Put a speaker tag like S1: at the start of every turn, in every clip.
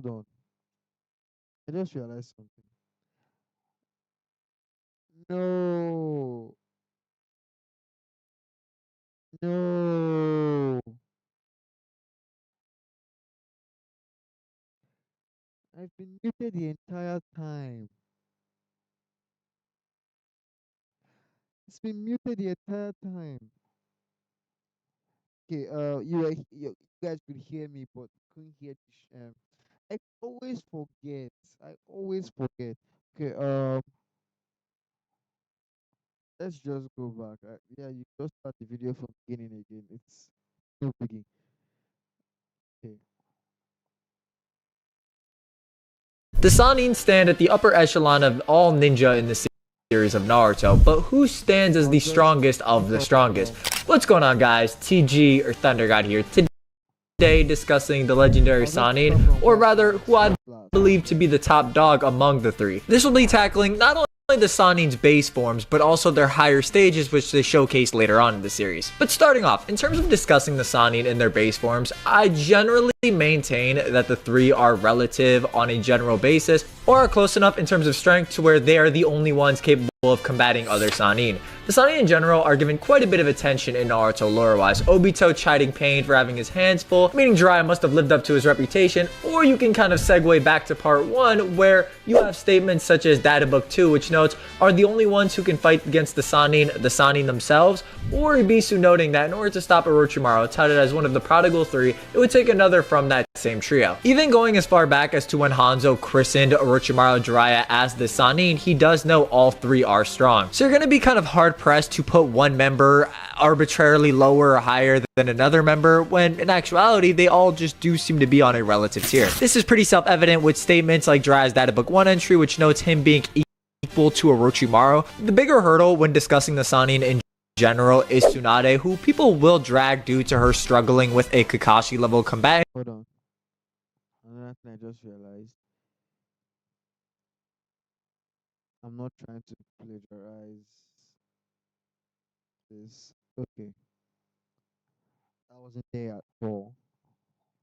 S1: hold on. I just realized something. No, no. I've been muted the entire time. It's been muted the entire time. Okay, you guys could hear me, but couldn't hear I always forget. I always forget. Okay, let's just go back. Yeah, you just start the video from beginning again. It's no biggie. Okay.
S2: The Sannin stand at the upper echelon of all ninja in the series of Naruto, but who stands as
S1: I'll
S2: the
S1: just
S2: strongest of
S1: pick
S2: the
S1: up
S2: strongest?
S1: from.
S2: What's going on, guys? TG or ThunderGod here. Today discussing the legendary
S1: I'll just pick up
S2: Sannin,
S1: from
S2: or
S1: where
S2: rather,
S1: Flash
S2: who I
S1: stopped last.
S2: believe to be the top dog among the three. This will be tackling not only the Sannin's base forms, but also their higher stages, which they showcase later on in the series. But starting off, in terms of discussing the Sannin in their base forms, I generally maintain that the three are relative on a general basis, or are close enough in terms of strength to where they are the only ones capable of combating other Sannin. The Sannin in general are given quite a bit of attention in Naruto lore-wise, Obito chiding Pain for having his hands full, meaning Jiraiya must have lived up to his reputation, or you can kind of segue back to part 1, where you have statements such as Data Book 2, which notes, are the only ones who can fight against the Sannin themselves, or Ibisu noting that in order to stop Orochimaru, touted as one of the prodigal three, it would take another from that same trio. Even going as far back as to when Hanzo christened Orochimaru Jiraiya as the Sannin, he does know all three are strong. So you're going to be kind of hard pressed to put one member arbitrarily lower or higher than another member, when in actuality they all just do seem to be on a relative tier. This is pretty self-evident with statements like Jiraiya's Data Book 1 entry, which notes him being equal to Orochimaru. The bigger hurdle when discussing the Sannin in general is Tsunade, who people will drag due to her struggling with a Kakashi level combatant.
S1: Hold on. Another thing I just realized. I'm not trying to plagiarize this. Okay. I wasn't there at all,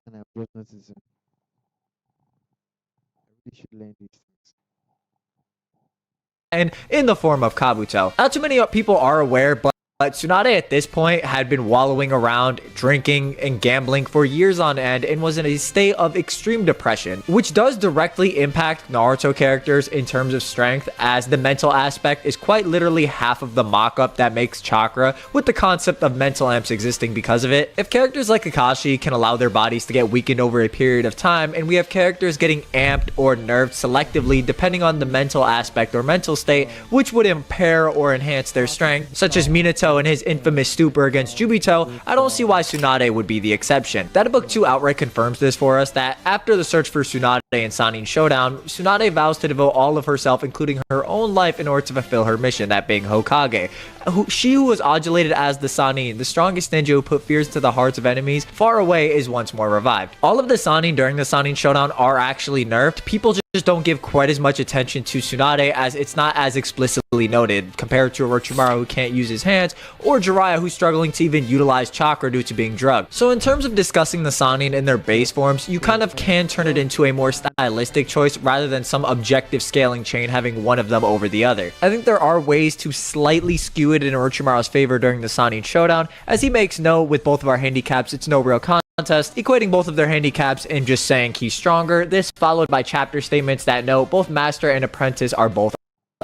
S1: and I'm just noticing. I really should learn these things.
S2: And in the form of Kabuto. Not too many people are aware, but Tsunade at this point had been wallowing around, drinking and gambling for years on end, and was in a state of extreme depression, which does directly impact Naruto characters in terms of strength, as the mental aspect is quite literally half of the mock-up that makes chakra, with the concept of mental amps existing because of it. If characters like Kakashi can allow their bodies to get weakened over a period of time, and we have characters getting amped or nerfed selectively depending on the mental aspect or mental state, which would impair or enhance their strength, such as Minato and his infamous stupor against Jubito, I don't see why Tsunade would be the exception. Data Book 2 outright confirms this for us, that after the search for Tsunade and Sannin showdown, Tsunade vows to devote all of herself, including her own life, in order to fulfill her mission, that being Hokage. She who was adulated as the Sannin, the strongest ninja who put fears to the hearts of enemies far away, is once more revived. All of the Sannin during the Sannin showdown are actually nerfed. People just don't give quite as much attention to Tsunade, as it's not as explicitly noted compared to Orochimaru, who can't use his hands, or Jiraiya, who's struggling to even utilize chakra due to being drugged. So in terms of discussing the Sannin in their base forms, you kind of can turn it into a more stylistic choice rather than some objective scaling chain having one of them over the other. I think there are ways to slightly skew it in Orochimaru's favor during the Sannin showdown, as he makes note with both of our handicaps it's no real contest, equating both of their handicaps and just saying he's stronger. This followed by chapter statements that note both master and apprentice are both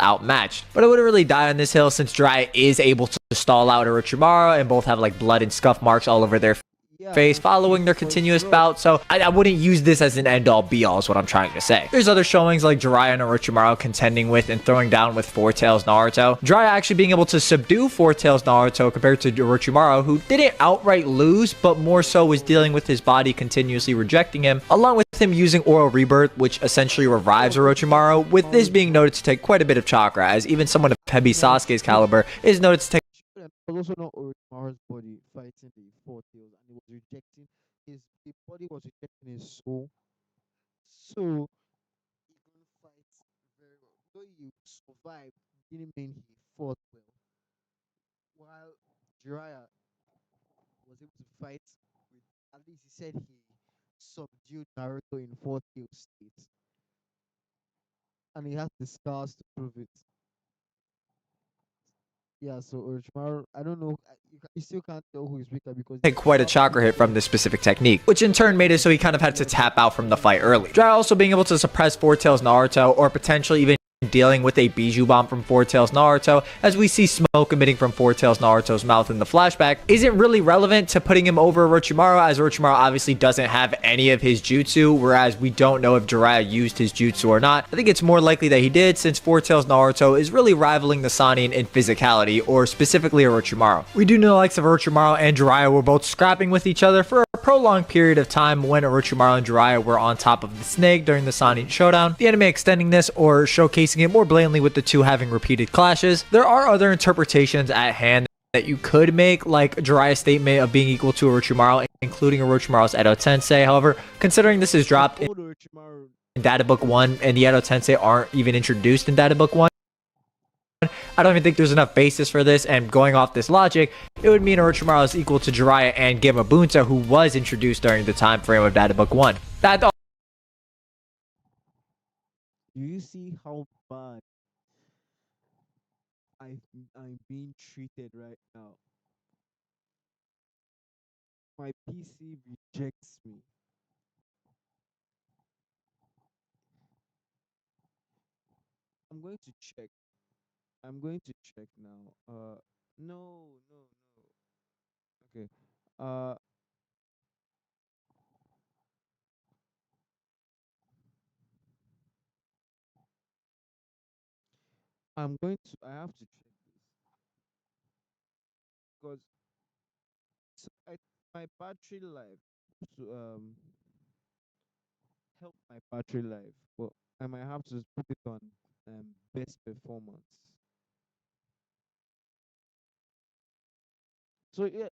S2: outmatched. But I wouldn't really die on this hill, since Jiraiya is able to stall out Orochimaru, and both have like blood and scuff marks all over their
S1: Yeah,
S2: face
S1: and
S2: following their
S1: for
S2: continuous
S1: sure.
S2: bout, so I wouldn't use this as an end-all be-all is what I'm trying to say. There's other showings like Jiraiya and Orochimaru contending with and throwing down with Four Tails Naruto. Jiraiya actually being able to subdue Four Tails Naruto compared to Orochimaru, who didn't outright lose, but more so was dealing with his body continuously rejecting him, along with him using Oral Rebirth, which essentially revives Orochimaru, with this being noted to take quite a bit of chakra, as even someone of Hebi Sasuke's caliber is noted to take.
S1: And was also not Orochimaru's body fighting the four tails, and he was rejecting his the body was rejecting his soul. So he couldn't fight very well. Though he survived, didn't mean he fought well. While Jiraiya was able to fight with, at least he said he subdued Naruto in four tail state, and he has the scars to prove it. Yeah, so Orochimaru, I don't know, you still can't tell who is weaker because
S2: Take
S1: they're
S2: quite a chakra hit from this specific technique, which in turn made it so he kind of had to tap out from the fight early. Jiraiya also being able to suppress Four Tails Naruto, or potentially even dealing with a Bijou Bomb from Four Tails Naruto, as we see smoke emitting from Four Tails Naruto's mouth in the flashback, isn't really relevant to putting him over Orochimaru, as Orochimaru obviously doesn't have any of his jutsu, whereas we don't know if Jiraiya used his jutsu or not. I think it's more likely that he did, since Four Tails Naruto is really rivaling the Sannin in physicality, or specifically Orochimaru. We do know the likes of Orochimaru and Jiraiya were both scrapping with each other for a prolonged period of time when Orochimaru and Jiraiya were on top of the snake during the Sannin showdown, the anime extending this or showcasing it more blatantly with the two having repeated clashes. There are other interpretations at hand that you could make, like Jiraiya's statement of being equal to Orochimaru, including Orochimaru's Edo Tensei. However, considering this is dropped in Data Book 1 and the Edo Tensei aren't even introduced in Data Book 1, I don't even think there's enough basis for this, and going off this logic, it would mean Orochimaru is equal to Jiraiya and Gamabunta, who was introduced during the time frame of Data Book 1. That
S1: Do you see how bad I I'm being treated right now? My PC rejects me. I'm going to check. I'm going to check now. No, no, no. Okay. Uh, I'm going to. I have to check this because my battery life to help my battery life, but I might have to put it on best performance. So yeah.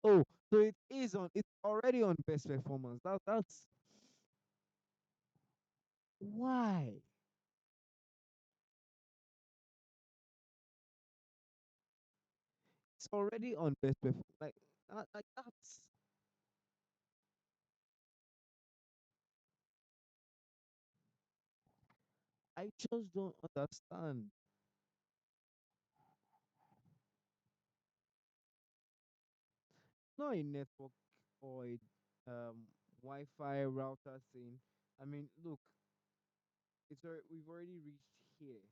S1: Oh, so it is on. It's already on best performance. That's why it's already on best performance. Like that's. I just don't understand. Not a network or a Wi-Fi router thing. I mean, look, we've already reached here.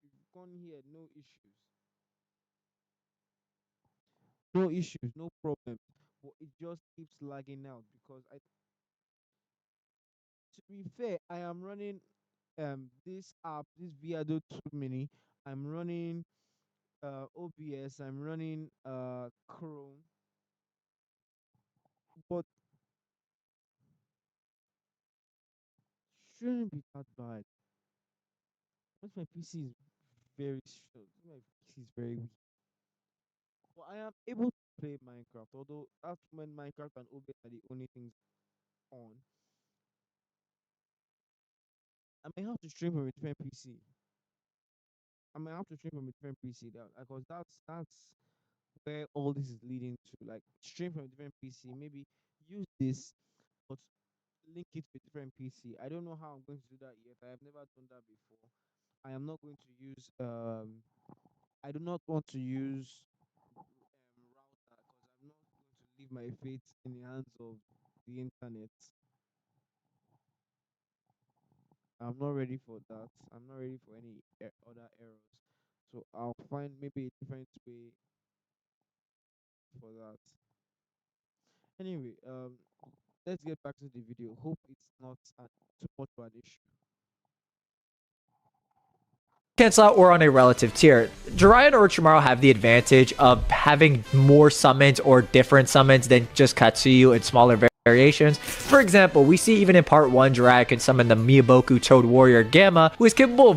S1: We've gone here, no issues, no issues, no problem. But it just keeps lagging out because to be fair, I am running this app, this Viado 2 Mini. I'm running OBS. I'm running Chrome, but shouldn't be that bad. Once my PC is very short, my PC is very weak. But I am able to play Minecraft, although that's when Minecraft and OBS are the only things on. I may have to stream from a different PC. I might have to stream from a different PC because that's where all this is leading to. Like stream from a different PC, maybe use this, but link it to a different PC. I don't know how I'm going to do that yet. I have never done that before. I am not going to use I do not want to use router because I'm not going to leave my fate in the hands of the internet. I'm not ready for that. I'm not ready for any other errors. So I'll find maybe a different way for that. Anyway, let's get back to the video. Hope it's not too much of an issue.
S2: cancel out or on a relative tier. Jiraiya and Orochimaru have the advantage of having more summons or different summons than just Katsuyu and smaller variations. For example, we see even in part 1, Jiraiya can summon the Miyaboku Toad Warrior Gamma, who is capable of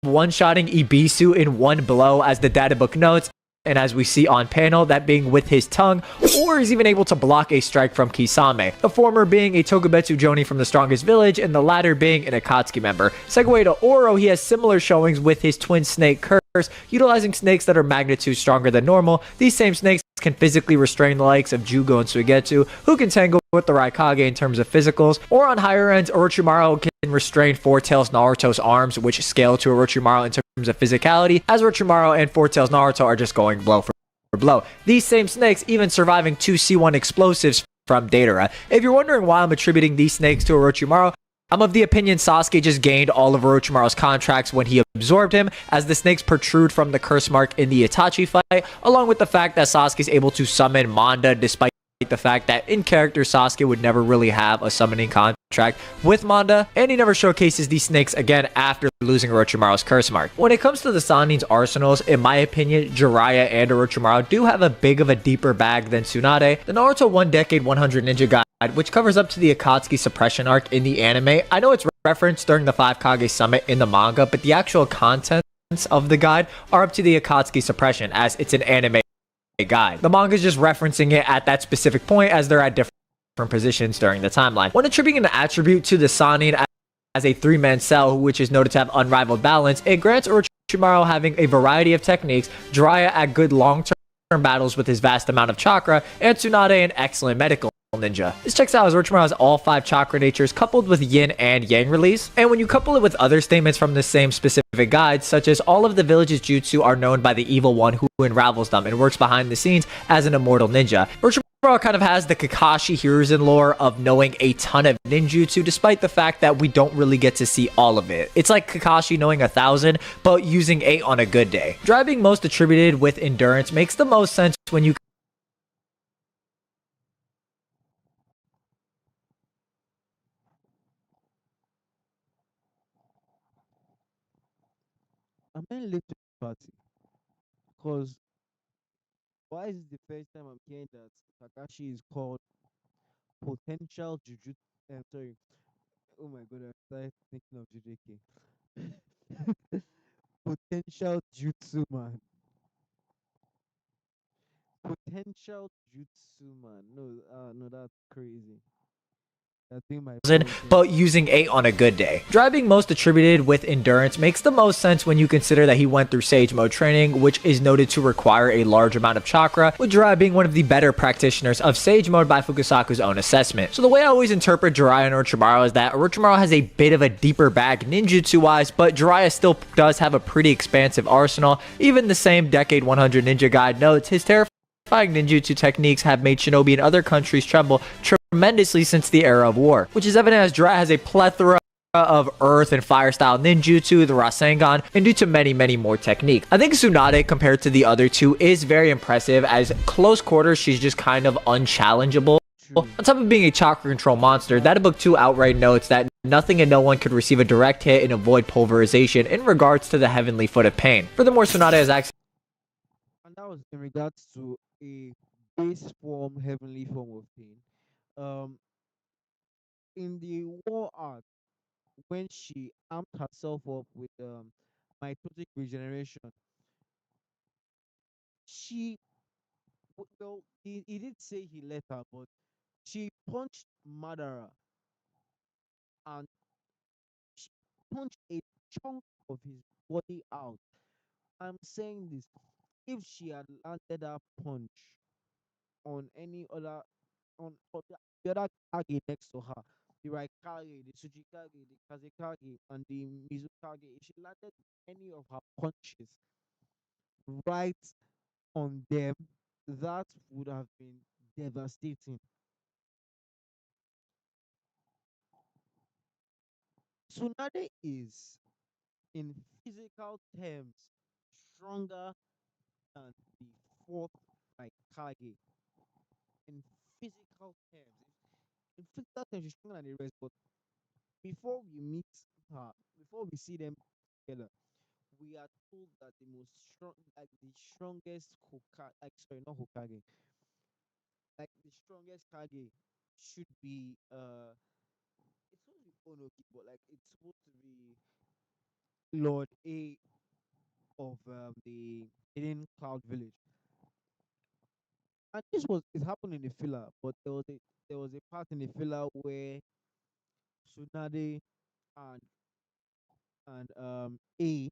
S2: one-shotting Ibisu in one blow, as the databook notes, and as we see on panel, that being with his tongue, or is even able to block a strike from Kisame, the former being a Togubetsu Jonin from the Strongest Village, and the latter being an Akatsuki member. Segue to Oro, he has similar showings with his twin snake Curse, utilizing snakes that are magnitude stronger than normal. These same snakes can physically restrain the likes of Jugo and Suigetsu, who can tangle with the Raikage in terms of physicals, or on higher ends, Orochimaru can restrain Four Tails Naruto's arms, which scale to Orochimaru in terms of physicality, as Orochimaru and Four Tails Naruto are just going blow for blow. These same snakes even surviving two C1 explosives from Datara. If you're wondering why I'm attributing these snakes to Orochimaru, I'm of the opinion Sasuke just gained all of Orochimaru's contracts when he absorbed him, as the snakes protrude from the curse mark in the Itachi fight, along with the fact that Sasuke is able to summon Manda despite the fact that in character Sasuke would never really have a summoning contract with Manda, and he never showcases these snakes again after losing Orochimaru's curse mark. When it comes to the Sannin's arsenals, in my opinion, Jiraiya and Orochimaru do have a big of a deeper bag than Tsunade. The Naruto One Decade 100 Ninja Guide, which covers up to the Akatsuki suppression arc in the anime, I know it's referenced during the 5 Kage summit in the manga, but the actual contents of the guide are up to the Akatsuki suppression, as it's an anime guide. The manga is just referencing it at that specific point, as they're at different positions during the timeline. When attributing an attribute to the Sannin as a three-man cell, which is noted to have unrivaled balance, it grants Orochimaru having a variety of techniques, Jiraiya at good long-term battles with his vast amount of chakra, and Tsunade an excellent medical ninja. This checks out as Orochimaru has all 5 chakra natures coupled with yin and yang release, and when you couple it with other statements from the same specific guide, such as all of the village's jutsu are known by the evil one who unravels them and works behind the scenes as an immortal ninja, Orochimaru kind of has the Kakashi Hiruzen lore of knowing a ton of ninjutsu, despite the fact that we don't really get to see all of it. It's like Kakashi knowing 1,000, but using 8 on a good day. Driving most attributed with endurance makes the most sense when you
S1: I'm very late to the party because why is it the first time I'm hearing that Takashi is called potential Jujutsu? Sorry. Oh my god, I started thinking of JJK. Potential Jutsu man. Potential Jutsu man. No, no, that's crazy. That's doing my brain thing.
S2: but using 8 on a good day. Driving most attributed with endurance makes the most sense when you consider that he went through Sage Mode training, which is noted to require a large amount of chakra, with Jiraiya being one of the better practitioners of Sage Mode by Fukusaku's own assessment. So the way I always interpret Jiraiya and Orochimaru is that Orochimaru has a bit of a deeper bag ninjutsu-wise, but Jiraiya still does have a pretty expansive arsenal. Even the same Decade 100 Ninja Guide notes his terrifying ninjutsu techniques have made shinobi in other countries tremble tremendously since the era of war, which is evident as Jiraiya has a plethora of earth and fire style ninjutsu, the Rasengan, and due to many more techniques. I think Tsunade, compared to the other two, is very impressive, as close quarters she's just kind of unchallengeable. On
S1: True.
S2: top of being a chakra control monster, that book 2 outright notes that nothing and no one could receive a direct hit and avoid pulverization in regards to the heavenly foot of pain. Furthermore, Tsunade has access
S1: And that was in regards to a base form, heavenly form of pain. Um, in the war art, when she amped herself up with mitotic regeneration, she well, he did say he let her, but she punched Madara and she punched a chunk of his body out. I'm saying this: if she had landed that punch on any other on the other Kage next to her, the Raikage, the Tsujikage, the Kazekage, and the Mizukage, if she landed any of her punches right on them, that would have been devastating. Tsunade is, in physical terms, stronger than the fourth Raikage. In physical terms, in physical terms, she's stronger than the rest. But before we meet her, before we see them together, we are told that the most strong, like the strongest Hokage, like sorry, not Hokage, like the strongest Kage should be it's supposed to be Onoki, but like it's supposed to be Lord A of the Hidden Cloud Village. And this was it happened in the filler, but there was a part in the filler where Tsunade and A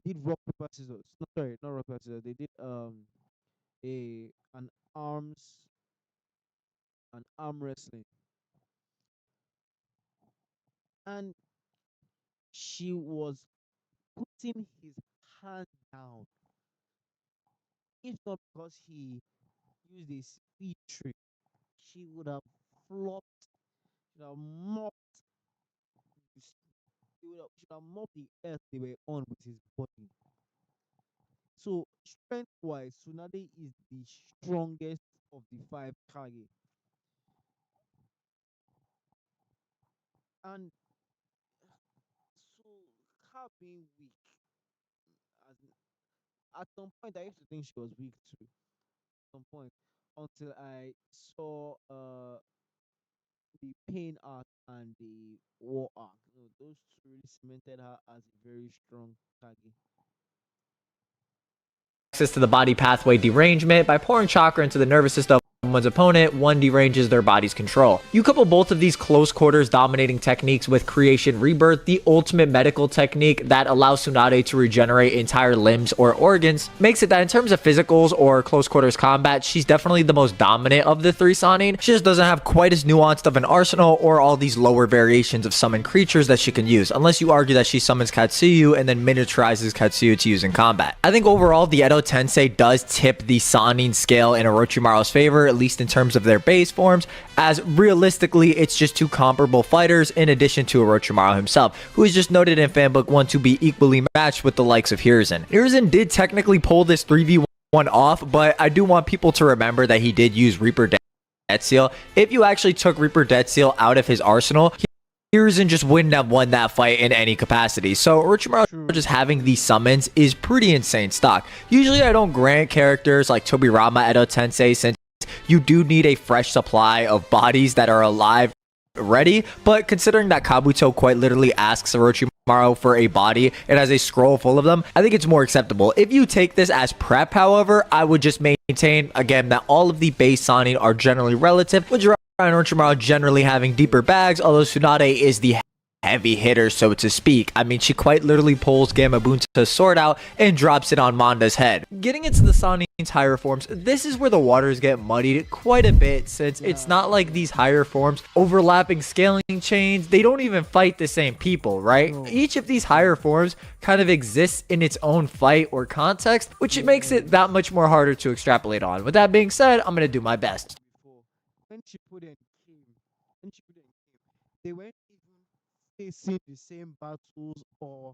S1: did rock paper scissors. No, sorry, not rock paper scissors. They did a an arms an arm wrestling, and she was putting his hand down. If not because he used a speed trick, she would have flopped, should have mopped this, should have mopped the earth they were on with his body. So strength wise, Tsunade is the strongest of the five Kage. And so her being weak, as at some point I used to think she was weak too. At some point, until I saw the pain arc and the war arc. You know, those two really cemented her as a very strong Kage.
S2: Access to the body pathway derangement. By pouring chakra into the nervous system of one's opponent, one deranges their body's control. You couple both of these close quarters dominating techniques with creation rebirth, the ultimate medical technique that allows Tsunade to regenerate entire limbs or organs, makes it that in terms of physicals or close quarters combat, she's definitely the most dominant of the three Sannin. She just doesn't have quite as nuanced of an arsenal or all these lower variations of summon creatures that she can use, unless you argue that she summons Katsuyu and then miniaturizes Katsuyu to use in combat. I think overall, the Edo Tensei does tip the Sannin scale in Orochimaru's favor, at least in terms of their base forms, as realistically, it's just two comparable fighters in addition to Orochimaru himself, who is just noted in Fanbook 1 to be equally matched with the likes of Hiruzen. Hiruzen did technically pull this 3v1 off, but I do want people to remember that he did use Reaper Death Seal. If you actually took Reaper Death Seal out of his arsenal, Hiruzen just wouldn't have won that fight in any capacity. So Orochimaru
S1: True.
S2: just having these summons is pretty insane stock. Usually I don't grant characters like Tobirama Edo Tensei since you do need a fresh supply of bodies that are alive ready, but considering that Kabuto quite literally asks Orochimaru for a body and has a scroll full of them, I think it's more acceptable. If you take this as prep, however, I would just maintain, again, that all of the base Sannin are generally relative, with Jiraiya and Orochimaru generally having deeper bags, although Tsunade is the heavy hitter, so to speak. I mean, she quite literally pulls Gamabunta's sword out and drops it on Manda's head. Getting into the Sannin's higher forms, this is where the waters get muddied quite a bit, since it's
S1: Yeah.
S2: not like these higher forms overlapping scaling chains. They don't even fight the same people, right?
S1: No.
S2: Each of these higher forms kind of exists in its own fight or context, which makes it that much more harder to extrapolate on. With that being said, I'm gonna do my best.
S1: Before, when Shippuden came, when Shippuden came, they weren't even facing the same battles or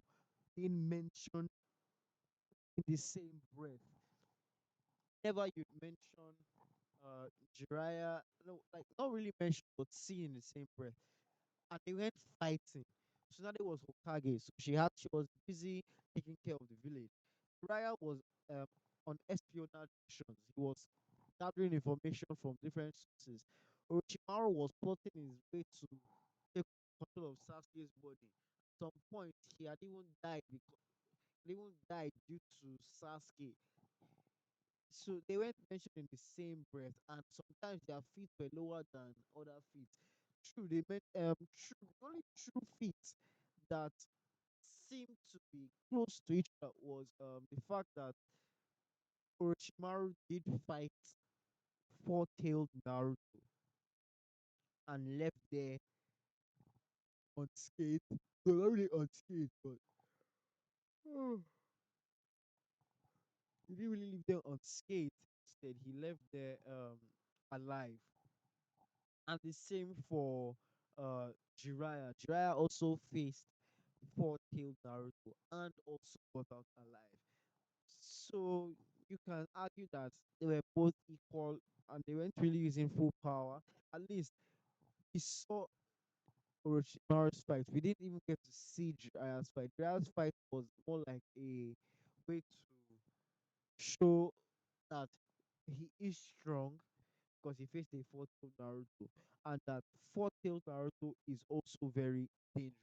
S1: being mentioned in the same breath. Never you'd mention Jiraiya, no, like not really mentioned, but seen in the same breath. And they went fighting. Tsunade was Hokage, so she was busy taking care of the village. Jiraiya was um, on espionage missions. He was gathering information from different sources. Orochimaru was plotting his way to take control of Sasuke's body. At some point, he even died due to Sasuke. So they weren't mentioned in the same breath, and sometimes their feet were lower than other feet. True, they meant the only true feet that seemed to be close to each other was the fact that Orochimaru did fight four-tailed Naruto and left there unscathed. No, not really unscathed, but he didn't really leave them unscathed. Instead, he left there alive. And the same for Jiraiya. Jiraiya also faced four-tailed Naruto and also got out alive. So you can argue that they were both equal and they weren't really using full power. At least we saw Orochimaru's fight. We didn't even get to see Jiraiya's fight. Jiraiya's fight was more like a way to show that he is strong because he faced a four-tailed Naruto, and that four-tailed Naruto is also very dangerous.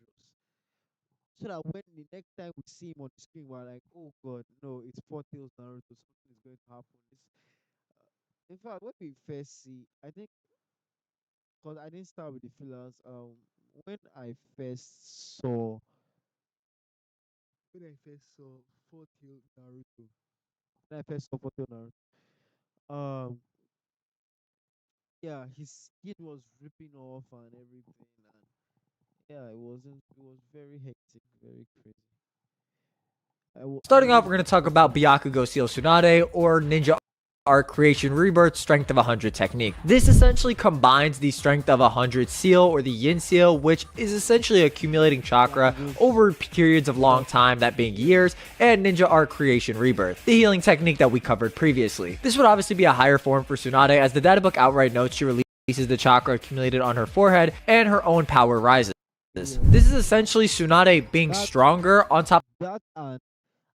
S1: So that when the next time we see him on the screen, we're like, oh god, no, it's four-tailed Naruto. Something is going to happen. In fact, when we first see, I think, because I didn't start with the fillers. When I first saw, when I first saw four-tailed Naruto, when I first saw four-tailed Naruto. Um, yeah, his skin was ripping off and everything, and yeah, it was very hectic, very crazy. I
S2: Starting off,
S1: really
S2: we're going to
S1: did
S2: talk
S1: not
S2: about
S1: know.
S2: Byakugo Seal Tsunade, or Ninja Art Creation Rebirth Strength of 100 technique. This essentially combines the Strength of 100 seal, or the Yin seal, which is essentially accumulating chakra
S1: Byakugo's
S2: over periods of long
S1: Byakugo,
S2: time, that being years, and Ninja Art Creation Rebirth, the healing technique that we covered previously. This would obviously be a higher form for Tsunade, as the databook outright notes she releases the chakra accumulated on her forehead and her own power rises. This
S1: yes,
S2: is essentially Tsunade being
S1: that
S2: stronger on top.
S1: that and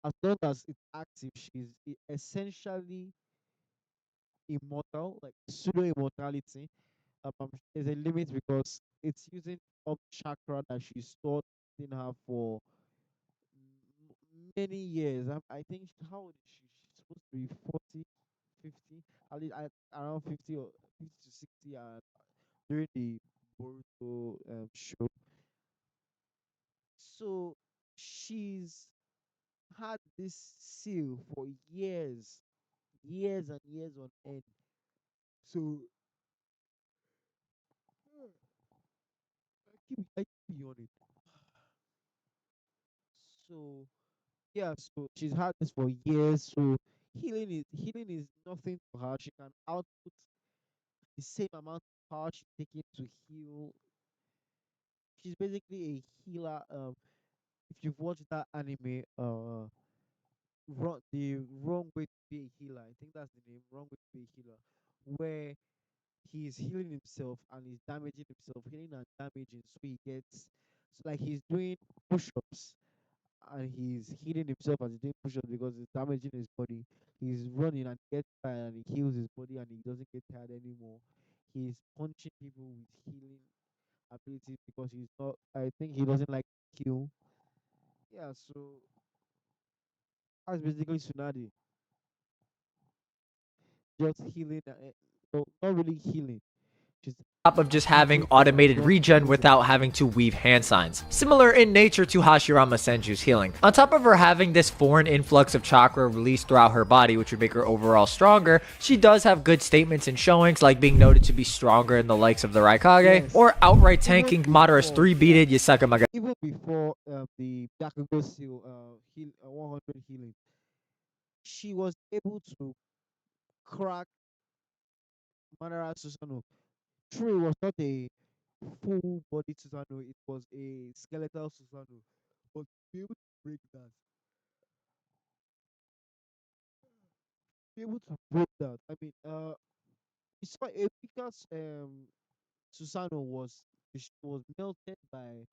S1: as long as it's active, she's essentially immortal, like pseudo immortality. There's a limit because it's using up chakra that she stored in her for many years. I think how old is she? She's supposed to be 40, 50, at least around 50 or 50 to 60 during the Boruto show. So she's had this seal for years, years and years on end. So I keep yawning. So yeah, so she's had this for years. So healing is nothing to her. She can output the same amount of power she's taking to heal. She's basically a healer. If you've watched that anime, the wrong way to be a healer. I think that's the name. Wrong way to be a healer, where he's healing himself and he's damaging himself, healing and damaging. So he gets, so like he's doing push-ups and he's healing himself as he's doing push-ups because it's damaging his body. He's running and gets tired and he heals his body and he doesn't get tired anymore. He's punching people with healing abilities because he's not. I think he doesn't like to kill. Yeah, so that's basically Tsunade. Just healing, no, not really healing. She's
S2: Top of just having
S1: actively
S2: automated regen
S1: using.
S2: without having to weave hand signs. Similar in nature to Hashirama Senju's healing. On top of her having this foreign influx of chakra released throughout her body, which would make her overall stronger, she does have good statements and showings, like being noted to be stronger in the likes of the Raikage,
S1: Yes,
S2: or outright
S1: even
S2: tanking Madara's
S1: before,
S2: 3-beated Yasaka Maga.
S1: even before the Byakugo seal, 100 healing, she was able to crack Madara Susanoo. True, it was not a full body Susanoo, it was a skeletal Susanoo. But to be able to break that, be able to break that, I mean, it's quite because Susanoo was melted by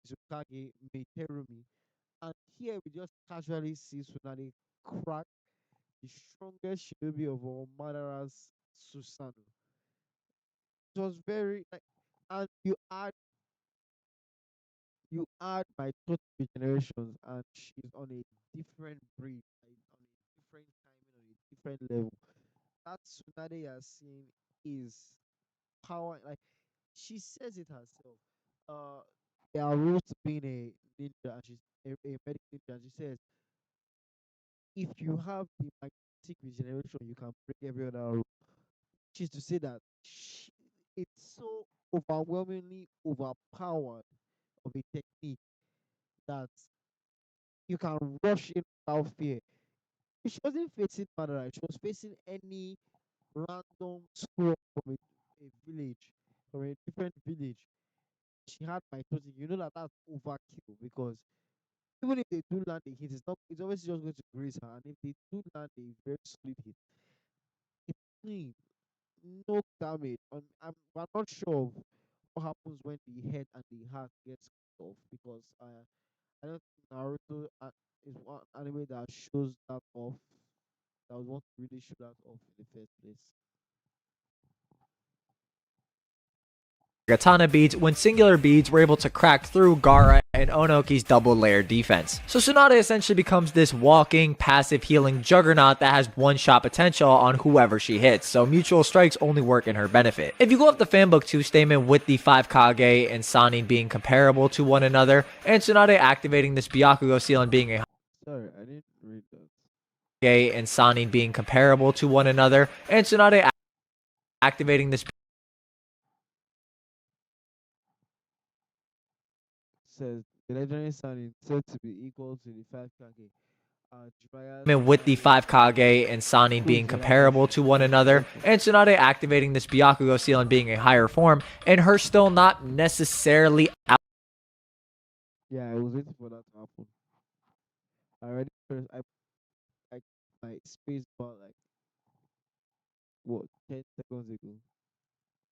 S1: Tsukage Meiterumi, and here we just casually see Tsunade crack the strongest shinobi of all, Madara's Susanoo. It was very like, and you add my thought generations, and she's on a different breed, like on a different timing, on a different level. That Tsunade you're seeing is power. Like she says it herself. Uh, there are rules to being a ninja, and she's a medic ninja. And she says if you have the magnetic regeneration, you can break every other rule. Which is to say that it's so overwhelmingly overpowered of a technique that you can rush in without fear. She wasn't facing Madara, she was facing any random squad from a village, from a different village. She had my total. You know that that's overkill because even if they do land a hit, it's always just going to graze her. And if they do land a very solid hit, it's clean, no damage. We're not sure of what happens when the head and the heart gets cut off because I don't think Naruto is one anime that shows that off. That was want to really show that off in the first place.
S2: Katana beads, when singular beads were able to crack through Gaara and Onoki's double layered defense. So Tsunade essentially becomes this walking, passive healing juggernaut that has one-shot potential on whoever she hits, so mutual strikes only work in her benefit. If you go up the fanbook 2 statement with the 5 Kage and Sannin being comparable to one another, and Tsunade activating this Byakugo seal and being a
S1: Sorry, I didn't read that.
S2: and Sannin being comparable to one another, and Tsunade activating this
S1: Says the legendary Sannin said to be equal to the 5 Kage. Jiraiya's
S2: with the 5 Kage and Sannin
S1: who
S2: being
S1: is the other
S2: comparable
S1: person?
S2: to one another, and Tsunade activating this Byakugo seal and being a higher form, and her still not necessarily out.
S1: Yeah, I was waiting for that to happen. I already first I my space bar like what 10 seconds ago.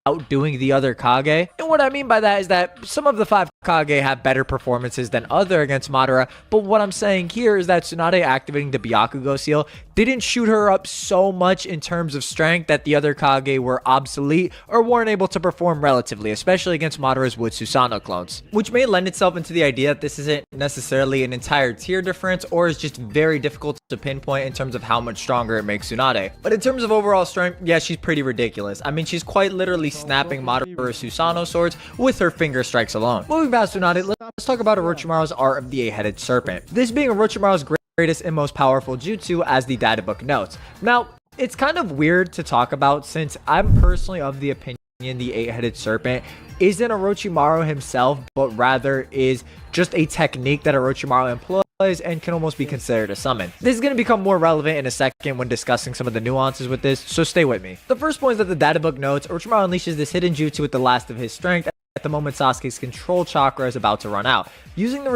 S2: Outdoing the other Kage. And what I mean by that is that some of the 5 Kage have better performances than other against Madara, but what I'm saying here is that Tsunade activating the Byakugo seal didn't shoot her up so much in terms of strength that the other Kage were obsolete or weren't able to perform relatively, especially against Madara's Wood Susanoo clones, which may lend itself into the idea that this isn't necessarily an entire tier difference or is just very difficult to pinpoint in terms of how much stronger it makes Tsunade. But in terms of overall strength, yeah, she's pretty ridiculous. I mean, she's quite literally snapping Madara's Susanoo swords with her finger strikes alone. Moving past Tsunade, let's talk about Orochimaru's Art of the Eight-Headed Serpent. This being Orochimaru's greatest and most powerful jutsu, as the data book notes. Now, it's kind of weird to talk about since I'm personally of the opinion the Eight-Headed Serpent isn't Orochimaru himself, but rather is just a technique that Orochimaru employs and can almost be considered a summon. This is going to become more relevant in a second when discussing some of the nuances with this, so stay with me. The first point is that the data book notes Orochimaru unleashes this hidden jutsu with the last of his strength at the moment Sasuke's control chakra is about to run out. Using the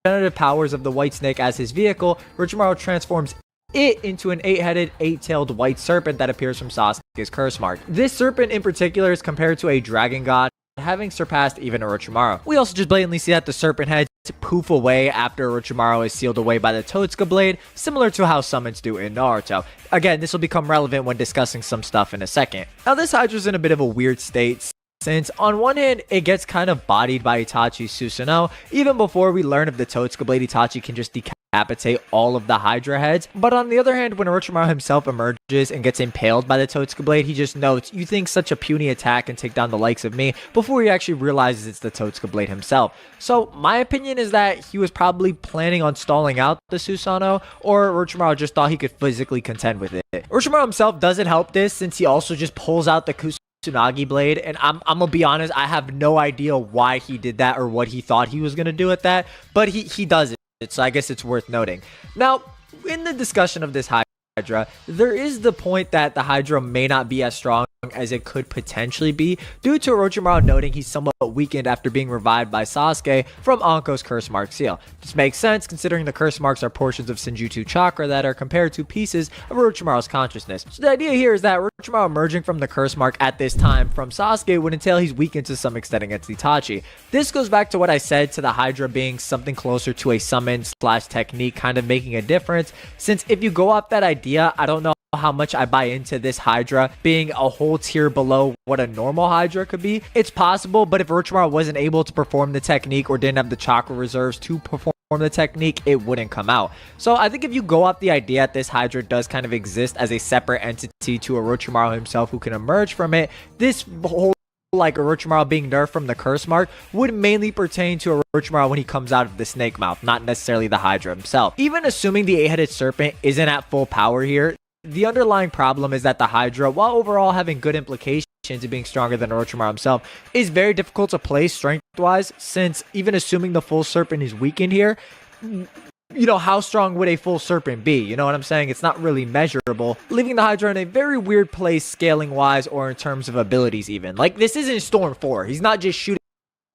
S2: regenerative powers of the White Snake as his vehicle, Orochimaru transforms it into an 8-headed, 8-tailed white serpent that appears from Sasuke's curse mark. This serpent in particular is compared to a dragon god, having surpassed even Orochimaru. We also just blatantly see that the serpent heads poof away after Orochimaru is sealed away by the Totsuka blade, similar to how summons do in Naruto. Again, this will become relevant when discussing some stuff in a second. Now, this Hydra's in a bit of a weird state, since on one hand, it gets kind of bodied by Itachi's Susanoo. Even before we learn of the Totsuka blade, Itachi can just decapitate all of the Hydra heads. But on the other hand, when Orochimaru himself emerges and gets impaled by the Totsuka blade, he just notes, you think such a puny attack can take down the likes of me, before he actually realizes it's the Totsuka blade himself. So my opinion is that he was probably planning on stalling out the Susanoo, or Orochimaru just thought he could physically contend with it. Orochimaru himself doesn't help this, since he also just pulls out the Kusanagi blade, and I'm gonna be honest, I have no idea why he did that or what he thought he was gonna do with that, but he does it, so I guess it's worth noting. Now, in the discussion of this Hydra, there is the point that the Hydra may not be as strong as it could potentially be, due to Orochimaru noting he's somewhat weakened after being revived by Sasuke from Anko's curse mark seal. This makes sense considering the curse marks are portions of Senjutsu chakra that are compared to pieces of Orochimaru's consciousness. So the idea here is that Orochimaru emerging from the curse mark at this time from Sasuke would entail he's weakened to some extent against Itachi. This goes back to what I said to the Hydra being something closer to a summon / technique kind of making a difference, since if you go off that idea, I don't know how much I buy into this Hydra being a whole tier below what a normal Hydra could be. It's possible, but if Orochimaru wasn't able to perform the technique or didn't have the chakra reserves to perform the technique, it wouldn't come out. So I think if you go off the idea that this Hydra does kind of exist as a separate entity to Orochimaru himself who can emerge from it, this whole like Orochimaru being nerfed from the curse mark would mainly pertain to Orochimaru when he comes out of the snake mouth, not necessarily the Hydra himself. Even assuming the 8-headed serpent isn't at full power here, the underlying problem is that the Hydra, while overall having good implications and being stronger than Orochimaru himself, is very difficult to play strength-wise, since even assuming the full serpent is weakened here, you know, how strong would a full serpent be? You know what I'm saying? It's not really measurable, leaving the Hydra in a very weird place scaling-wise or in terms of abilities even. Like, this isn't Storm 4. He's not just shooting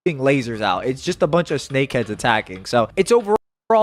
S2: lasers out. It's just a bunch of snakeheads attacking. So it's overall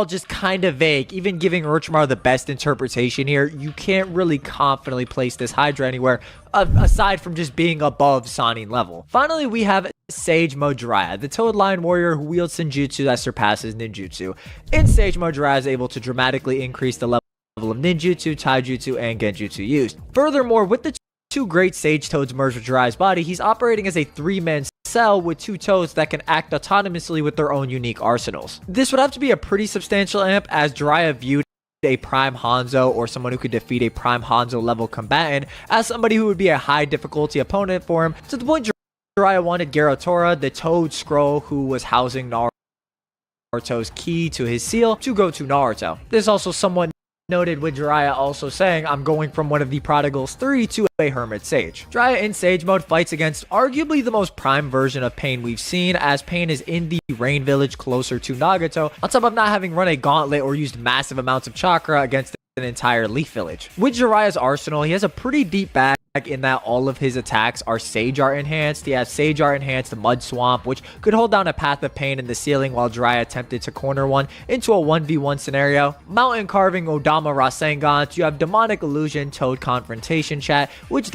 S2: just kind of vague. Even giving Orochimaru the best interpretation here, you can't really confidently place this Hydra anywhere aside from just being above Sannin level. Finally, we have Sage Mode Jiraiya, the Toad Lion warrior who wields Senjutsu that surpasses ninjutsu. In Sage Mode, Jiraiya is able to dramatically increase the level of ninjutsu, taijutsu, and genjutsu used. Furthermore, with the two great Sage Toads merged with Jiraiya's body, he's operating as a 3-man cell with 2 toads that can act autonomously with their own unique arsenals. This would have to be a pretty substantial amp, as Jiraiya viewed a Prime Hanzo or someone who could defeat a Prime Hanzo level combatant as somebody who would be a high difficulty opponent for him, to the point Jiraiya wanted Garotora, the Toad Scroll who was housing Naruto's key to his seal, to go to Naruto. This also somewhat noted with Jiraiya also saying, I'm going from one of the Prodigals 3 to a Hermit Sage. Jiraiya in Sage mode fights against arguably the most prime version of Pain we've seen, as Pain is in the Rain Village closer to Nagato, on top of not having run a gauntlet or used massive amounts of chakra against an entire Leaf Village. With Jiraiya's arsenal, he has a pretty deep bag in that all of his attacks are Sage Art enhanced. He has Sage Art enhanced Mud Swamp, which could hold down a Path of Pain in the ceiling while Jiraiya attempted to corner one into a 1v1 scenario. Mountain Carving Odama Rasengan. You have Demonic Illusion Toad Confrontation Chat, which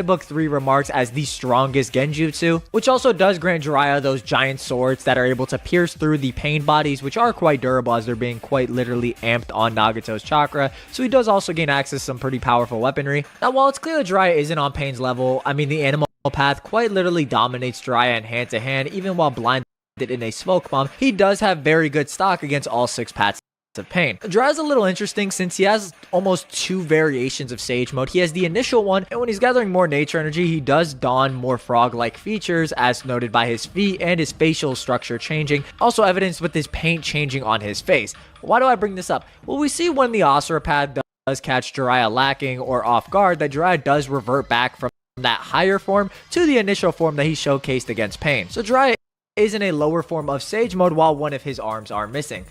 S2: Book 3 remarks as the strongest genjutsu, which also does grant Jiraiya those giant swords that are able to pierce through the pain bodies, which are quite durable as they're being quite literally amped on Nagato's chakra, so he does also gain access to some pretty powerful weaponry. Now, while it's clear that Jiraiya isn't on Pain's level, I mean, the animal path quite literally dominates Jiraiya in hand-to-hand, even while blinded in a smoke bomb. He does have very good stock against all 6 paths of Pain. Jiraiya's a little interesting since he has almost 2 variations of Sage mode. He has the initial one, and when he's gathering more nature energy, he does don more frog-like features, as noted by his feet and his facial structure changing, also evidenced with his paint changing on his face. Why do I bring this up? Well, we see when the Asura pad does catch Jiraiya lacking or off guard, that Jiraiya does revert back from that higher form to the initial form that he showcased against Pain. So Jiraiya is in a lower form of Sage mode while one of his arms are missing.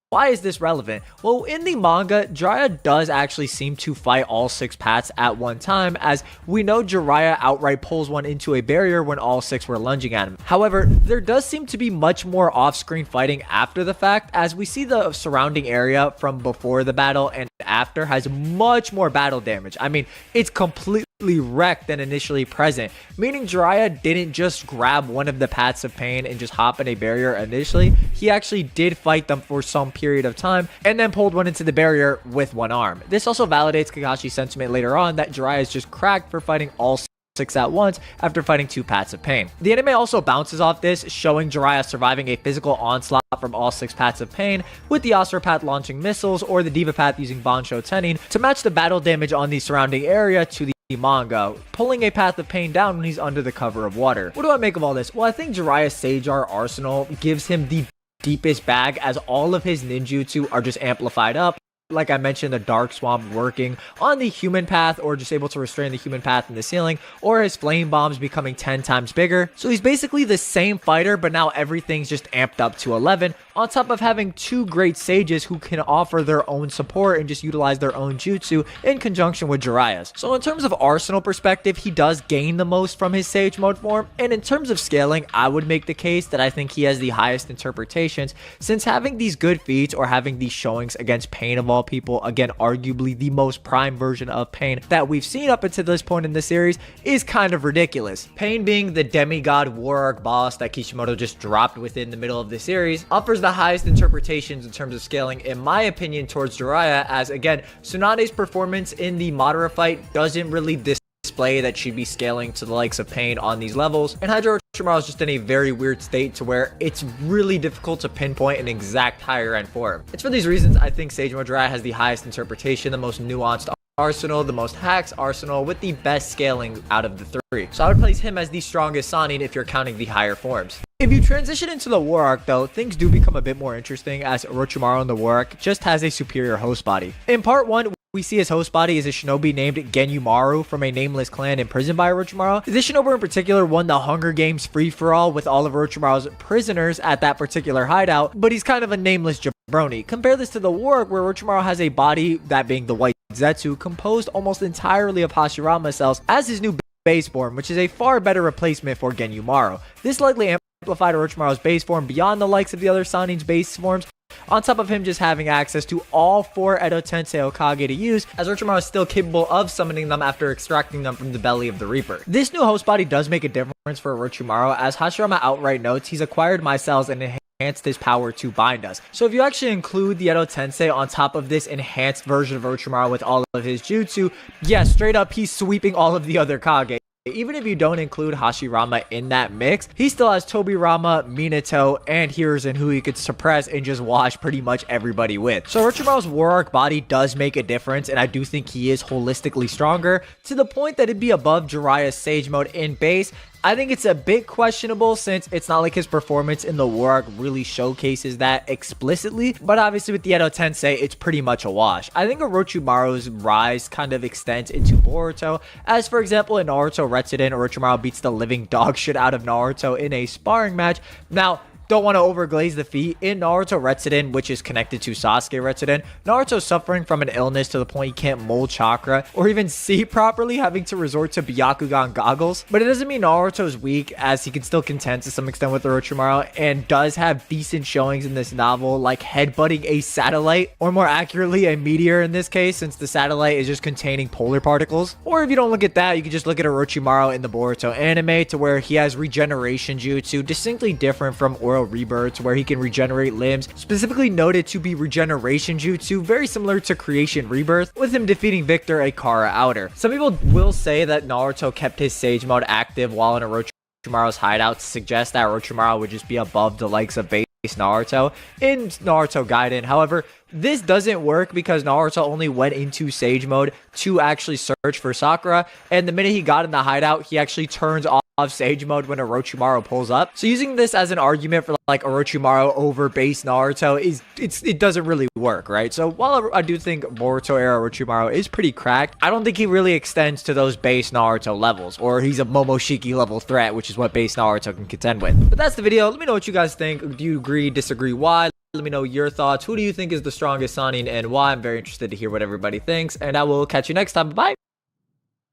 S2: Why is this relevant? Well, in the manga, Jiraiya does actually seem to fight all 6 paths at one time, as we know Jiraiya outright pulls one into a barrier when all 6 were lunging at him. However, there does seem to be much more off-screen fighting after the fact, as we see the surrounding area from before the battle and after has much more battle damage. I mean, it's completely wrecked than initially present, meaning Jiraiya didn't just grab one of the paths of Pain and just hop in a barrier initially. He actually did fight them for some period of time and then pulled one into the barrier with one arm. This also validates Kakashi's sentiment later on that Jiraiya is just cracked for fighting all 6 at once after fighting 2 paths of Pain. The anime also bounces off this, showing Jiraiya surviving a physical onslaught from all 6 paths of Pain, with the Asura path launching missiles or the Diva path using Bansho Tenin to match the battle damage on the surrounding area to the manga, pulling a Path of Pain down when he's under the cover of water. What do I make of all this? Well, I think Jiraiya's Sage Art arsenal gives him the deepest bag, as all of his ninjutsu are just amplified up. Like I mentioned, the Dark Swamp working on the human path, or just able to restrain the human path in the ceiling, or his flame bombs becoming 10 times bigger. So he's basically the same fighter, but now everything's just amped up to 11, on top of having 2 great sages who can offer their own support and just utilize their own jutsu in conjunction with Jiraiya's. So in terms of arsenal perspective, he does gain the most from his Sage mode form, and in terms of scaling, I would make the case that I think he has the highest interpretations, since having these good feats or having these showings against Pain of all people, again arguably the most prime version of Pain that we've seen up until this point in the series, is kind of ridiculous. Pain being the demigod war arc boss that Kishimoto just dropped within the middle of the series, offers the highest interpretations in terms of scaling, in my opinion, towards Jiraiya, as again, Tsunade's performance in the Madara fight doesn't really display that she'd be scaling to the likes of Pain on these levels, and Hydro Orochimaru is just in a very weird state to where it's really difficult to pinpoint an exact higher end form. It's for these reasons I think Sage Mode Jiraiya has the highest interpretation, the most nuanced arsenal, the most hacks arsenal, with the best scaling out of the 3. So I would place him as the strongest Sannin if you're counting the higher forms. If you transition into the War Arc though, things do become a bit more interesting, as Orochimaru in the War Arc just has a superior host body. In part 1, we see his host body is a shinobi named Genyumaru from a nameless clan imprisoned by Orochimaru. This shinobi in particular won the Hunger Games free-for-all with all of Orochimaru's prisoners at that particular hideout, but he's kind of a nameless jabroni. Compare this to the War Arc, where Orochimaru has a body, that being the White Zetsu, composed almost entirely of Hashirama cells as his new base form, which is a far better replacement for Genyumaru. This likely amplified Orochimaru's base form beyond the likes of the other Sannin's base forms, on top of him just having access to all 4 Edo Tensei Hokage to use, as Orochimaru is still capable of summoning them after extracting them from the belly of the Reaper. This new host body does make a difference for Orochimaru, as Hashirama outright notes he's acquired my cells and enhanced his power to bind us. So if you actually include the Edo Tensei on top of this enhanced version of Orochimaru with all of his jutsu, yeah, straight up he's sweeping all of the other Kage. Even if you don't include Hashirama in that mix, he still has Tobirama, Minato, and Hiruzen who he could suppress and just wash pretty much everybody with. So Orochimaru's War Arc body does make a difference, and I do think he is holistically stronger, to the point that it'd be above Jiraiya's Sage Mode in base, I think it's a bit questionable since it's not like his performance in the war arc really showcases that explicitly, but obviously with the Edo Tensei, it's pretty much a wash. I think Orochimaru's rise kind of extends into Boruto, as for example in Naruto Retsuden, Orochimaru beats the living dog shit out of Naruto in a sparring match. Now, don't want to overglaze the feat. In Naruto Retsuden, which is connected to Sasuke Retsuden, Naruto's suffering from an illness to the point he can't mold chakra or even see properly, having to resort to Byakugan goggles. But it doesn't mean Naruto's weak, as he can still contend to some extent with Orochimaru and does have decent showings in this novel, like headbutting a satellite, or more accurately a meteor in this case, since the satellite is just containing polar particles. Or if you don't look at that, you can just look at Orochimaru in the Boruto anime, to where he has regeneration jutsu distinctly different from Oral Rebirths, where he can regenerate limbs, specifically noted to be regeneration jutsu, very similar to Creation Rebirth, with him defeating Victor, a Kara outer. Some people will say that Naruto kept his Sage Mode active while in Orochimaru's hideout to suggest that Orochimaru would just be above the likes of base Naruto in Naruto Gaiden. However, this doesn't work because Naruto only went into Sage Mode to actually search for Sakura, and the minute he got in the hideout, he actually turns off Sage Mode when Orochimaru pulls up. So using this as an argument for like Orochimaru over base Naruto it doesn't really work, right? So while I do think Boruto era Orochimaru is pretty cracked, I don't think he really extends to those base Naruto levels, or he's a Momoshiki level threat, which is what base Naruto can contend with. But that's the video. Let me know what you guys think. Do you agree, disagree, why? Let me know your thoughts. Who do you think is the strongest Sannin and why? I'm very interested to hear what everybody thinks, and I will catch you next time. Bye.